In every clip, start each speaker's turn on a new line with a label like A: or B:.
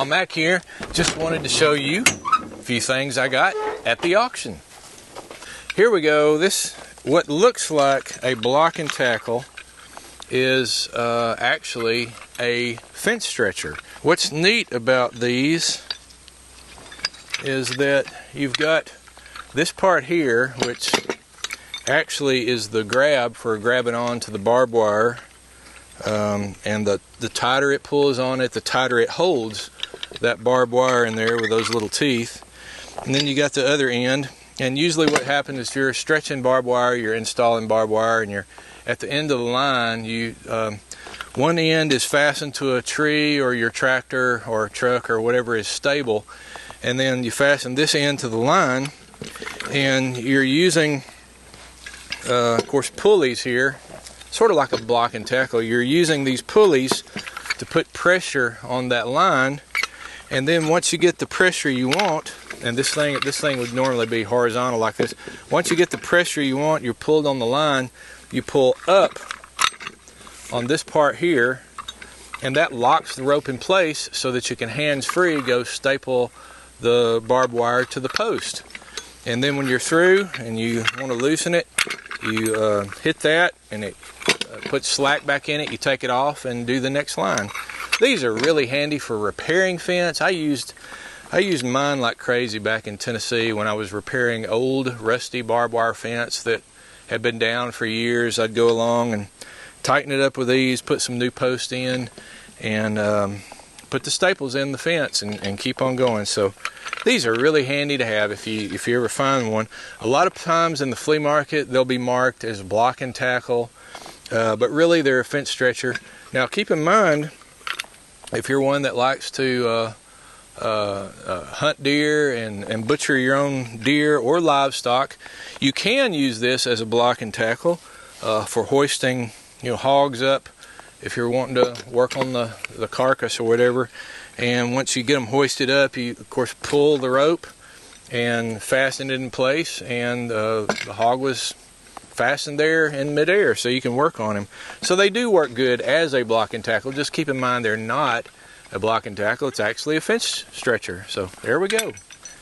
A: Mac here. Just wanted to show you a few things I got at the auction. Here we go. This, what looks like a block and tackle, is actually a fence stretcher. What's neat about these is that you've got this part here, which actually is the grab for grabbing onto the barbed wire, and the tighter it pulls on it, the tighter it holds that barbed wire in there with those little teeth. And then you got the other end, and usually what happens is you're stretching barbed wire, you're installing barbed wire, and you're at the end of the line, you one end is fastened to a tree or your tractor or truck or whatever is stable, and then you fasten this end to the line, and you're using of course pulleys here, sort of like a block and tackle. You're using these pulleys to put pressure on that line, and then once you get the pressure you want, and this thing would normally be horizontal like this, once you get the pressure you want, you're pulled on the line, you pull up on this part here, and that locks the rope in place so that you can hands-free go staple the barbed wire to the post. And then when you're through and you want to loosen it, you hit that and it puts slack back in it, you take it off and do the next line. These are really handy for repairing fence. I used mine like crazy back in Tennessee when I was repairing old rusty barbed wire fence that had been down for years. I'd go along and tighten it up with these, put some new posts in, and put the staples in the fence and keep on going. So these are really handy to have if you ever find one. A lot of times in the flea market they'll be marked as block and tackle, but really they're a fence stretcher. Now keep in mind, if you're one that likes to hunt deer and butcher your own deer or livestock, you can use this as a block and tackle for hoisting hogs up if you're wanting to work on the carcass or whatever. And once you get them hoisted up, you of course pull the rope and fasten it in place, and the hog was fastened there in midair, so you can work on him. So they do work good as a block and tackle. Just keep in mind they're not a block and tackle, it's actually a fence stretcher. So there we go,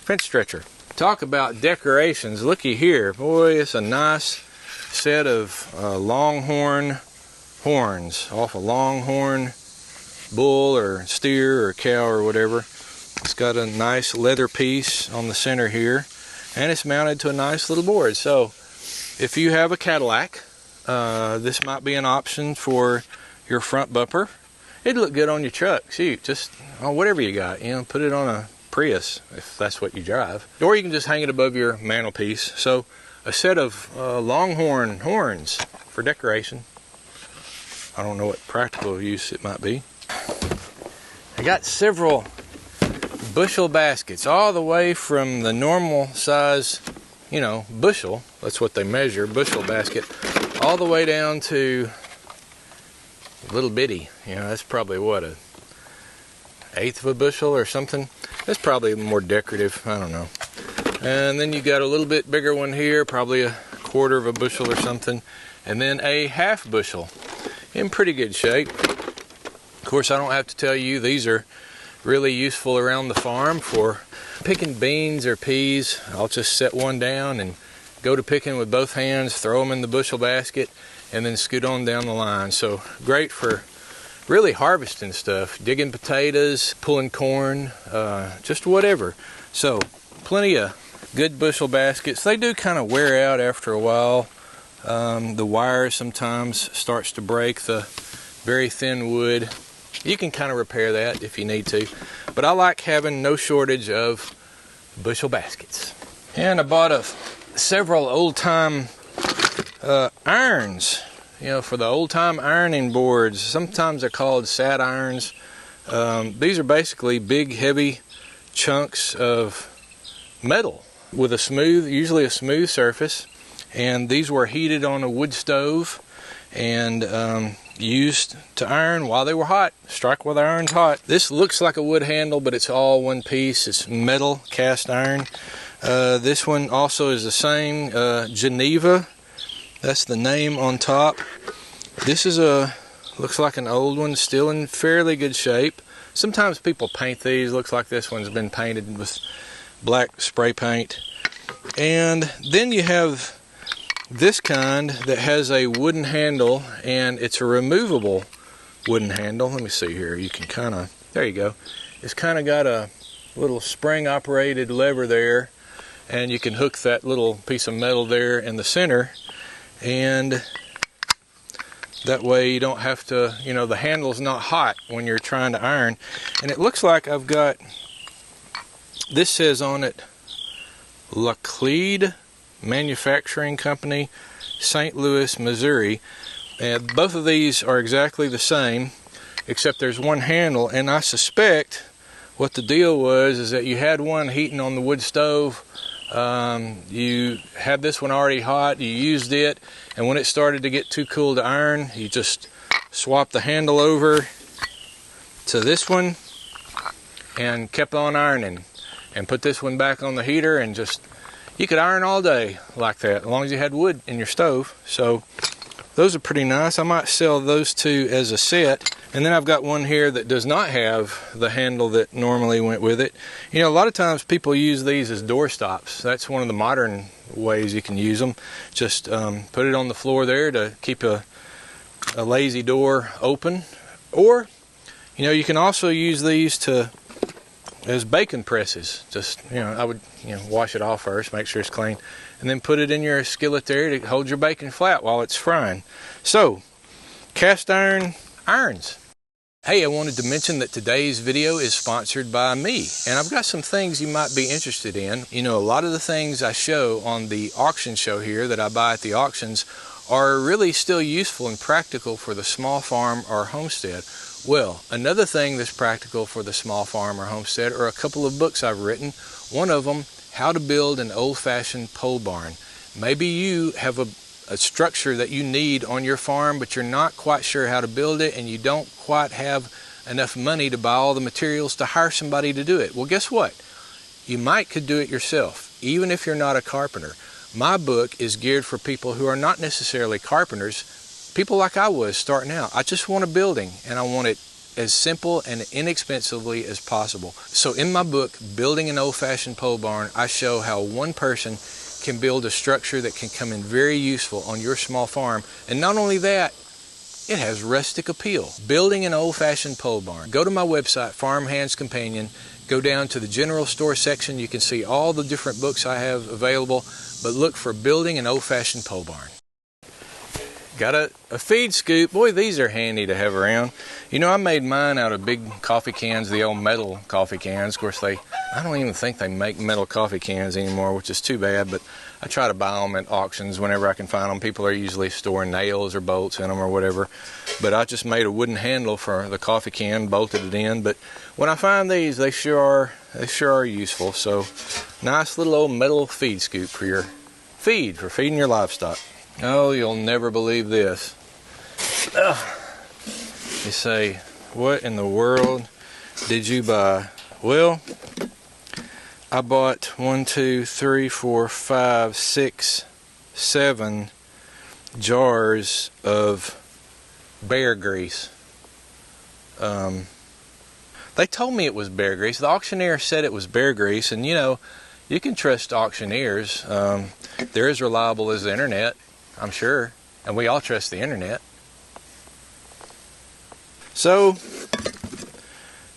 A: fence stretcher. Talk about decorations. Looky here, boy, it's a nice set of Longhorn horns off a Longhorn bull or steer or cow or whatever. It's got a nice leather piece on the center here, and it's mounted to a nice little board. So if you have a Cadillac, this might be an option for your front bumper. It'd look good on your truck. Shoot, just on whatever you got, put it on a Prius if that's what you drive, or you can just hang it above your mantelpiece. So a set of Longhorn horns for decoration. I don't know what practical use it might be. I got several bushel baskets, all the way from the normal size, bushel, that's what they measure, bushel basket, all the way down to little bitty. That's probably what, a eighth of a bushel or something. That's probably more decorative, I don't know. And then you got a little bit bigger one here, probably a quarter of a bushel or something, and then a half bushel in pretty good shape. Of course, I don't have to tell you, these are really useful around the farm for picking beans or peas. I'll just set one down and go to picking with both hands, throw them in the bushel basket, and then scoot on down the line. So great for really harvesting stuff, digging potatoes, pulling corn, just whatever. So plenty of good bushel baskets. They do kind of wear out after a while. The wire sometimes starts to break, the very thin wood. You can kind of repair that if you need to, but I like having no shortage of bushel baskets. And I bought several old-time irons, for the old-time ironing boards. Sometimes they're called sat irons. These are basically big, heavy chunks of metal with usually a smooth surface, and these were heated on a wood stove and used to iron while they were hot. Strike while the iron's hot. This looks like a wood handle, but it's all one piece. It's metal cast iron. This one also is the same, Geneva. That's the name on top. This is looks like an old one, still in fairly good shape. Sometimes people paint these. Looks like this one's been painted with black spray paint. And then you have this kind that has a wooden handle, and it's a removable wooden handle. Let me see here. You can kind of, there you go. It's kind of got a little spring operated lever there, and you can hook that little piece of metal there in the center, and that way you don't have to, you know, the handle's not hot when you're trying to iron. And it looks like I've got, this says on it, Laclede Manufacturing Company, St. Louis, Missouri. And both of these are exactly the same, except there's one handle, and I suspect what the deal was is that you had one heating on the wood stove. You had this one already hot, you used it, and when it started to get too cool to iron, you just swapped the handle over to this one and kept on ironing, and put this one back on the heater, and just, you could iron all day like that, as long as you had wood in your stove. So those are pretty nice. I might sell those two as a set. And then I've got one here that does not have the handle that normally went with it. You know, a lot of times people use these as door stops. That's one of the modern ways you can use them. Just put it on the floor there to keep a lazy door open. Or, you know, you can also use these as bacon presses. Just, you know, I would, you know, wash it off first, make sure it's clean, and then put it in your skillet there to hold your bacon flat while it's frying. So, cast iron irons. Hey, I wanted to mention that today's video is sponsored by me, and I've got some things you might be interested in. You know, a lot of the things I show on the auction show here that I buy at the auctions are really still useful and practical for the small farm or homestead. Well, another thing that's practical for the small farm or homestead are a couple of books I've written. One of them, How to Build an Old-Fashioned Pole Barn. Maybe you have a structure that you need on your farm, but you're not quite sure how to build it, and you don't quite have enough money to buy all the materials to hire somebody to do it. Well, guess what? You could do it yourself, even if you're not a carpenter. My book is geared for people who are not necessarily carpenters, people like I was starting out. I just want a building, and I want it as simple and inexpensively as possible. So in my book, Building an Old-Fashioned Pole Barn, I show how one person can build a structure that can come in very useful on your small farm. And not only that, it has rustic appeal. Building an old-fashioned pole barn. Go to my website, Farm Hands Companion. Go down to the general store section. You can see all the different books I have available, but look for Building an Old-Fashioned Pole Barn. Got a feed scoop. Boy, these are handy to have around. You know, I made mine out of big coffee cans, the old metal coffee cans. Of course, I don't even think they make metal coffee cans anymore, which is too bad, but I try to buy them at auctions whenever I can find them. People are usually storing nails or bolts in them or whatever. But I just made a wooden handle for the coffee can, bolted it in. But when I find these, they sure are useful. So, nice little old metal feed scoop for your feed, for feeding your livestock. Oh, you'll never believe this. You say, what in the world did you buy? Well, I bought 1, 2, 3, 4, 5, 6, 7 jars of bear grease. They told me it was bear grease. The auctioneer said it was bear grease, and you know, you can trust auctioneers. They're as reliable as the internet, I'm sure, and we all trust the internet. So,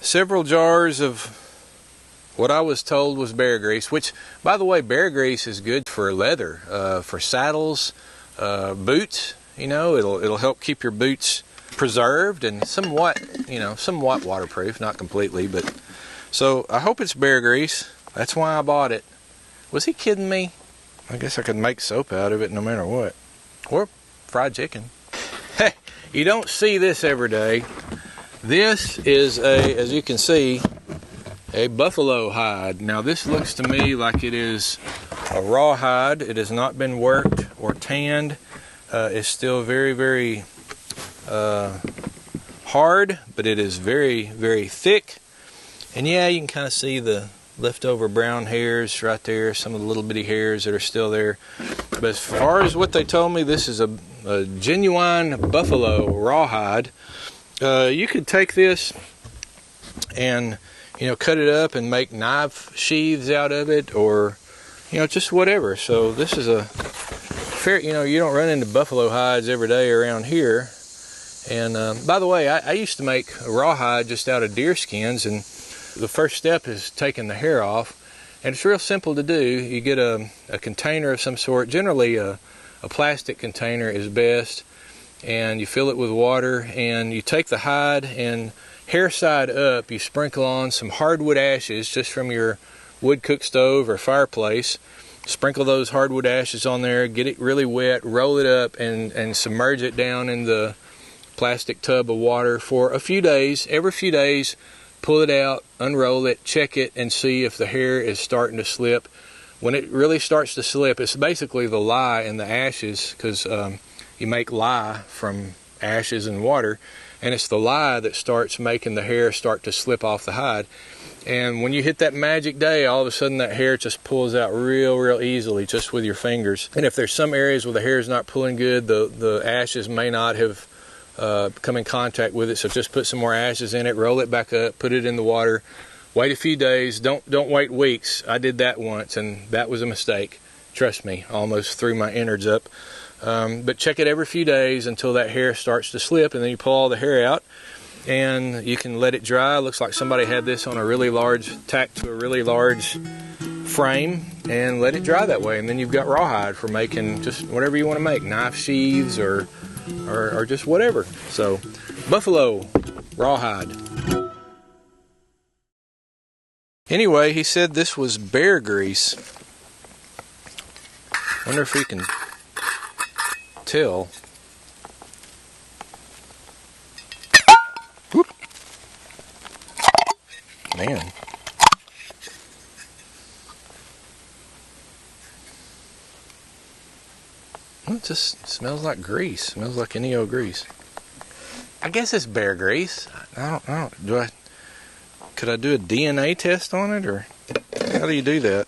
A: several jars of what I was told was bear grease, which, by the way, bear grease is good for leather, for saddles, boots. You know, it'll help keep your boots preserved and somewhat waterproof, not completely, but so I hope it's bear grease. That's why I bought it. Was he kidding me? I guess I could make soap out of it no matter what. Or fried chicken. Hey, you don't see this every day. This is as you can see, a buffalo hide. Now this looks to me like it is a rawhide. It has not been worked or tanned. It's still very, very hard, but it is very, very thick. And yeah, you can kind of see the leftover brown hairs right there, some of the little bitty hairs that are still there. But as far as what they told me, this is a genuine buffalo rawhide. You could take this and cut it up and make knife sheaths out of it, or just whatever. So this is a fair, you don't run into buffalo hides every day around here. And by the way, I used to make a rawhide just out of deer skins, and the first step is taking the hair off, and it's real simple to do. You get a container of some sort, generally a plastic container is best, and you fill it with water, and you take the hide, and hair side up, you sprinkle on some hardwood ashes just from your wood cook stove or fireplace. Sprinkle those hardwood ashes on there, get it really wet, roll it up, and submerge it down in the plastic tub of water for a few days. Every few days, pull it out, unroll it, check it, and see if the hair is starting to slip. When it really starts to slip, it's basically the lye in the ashes, because you make lye from ashes and water, and it's the lye that starts making the hair start to slip off the hide. And when you hit that magic day, all of a sudden that hair just pulls out real easily just with your fingers. And if there's some areas where the hair is not pulling good, the ashes may not have come in contact with it, so just put some more ashes in it, roll it back up, put it in the water, wait a few days. Don't wait weeks. I did that once, and that was a mistake. Trust me, almost threw my innards up. But check it every few days until that hair starts to slip, and then you pull all the hair out, and you can let it dry. Looks like somebody had this on a really large, tacked to a really large frame, and let it dry that way. And then you've got rawhide for making just whatever you want to make, knife sheaths or just whatever. So, buffalo rawhide. Anyway, he said this was bear grease. Wonder if he can tell. Whoop. Man. Well, it just smells like grease. Smells like any old grease. I guess it's bear grease. I don't. Could I do a DNA test on it, or how do you do that?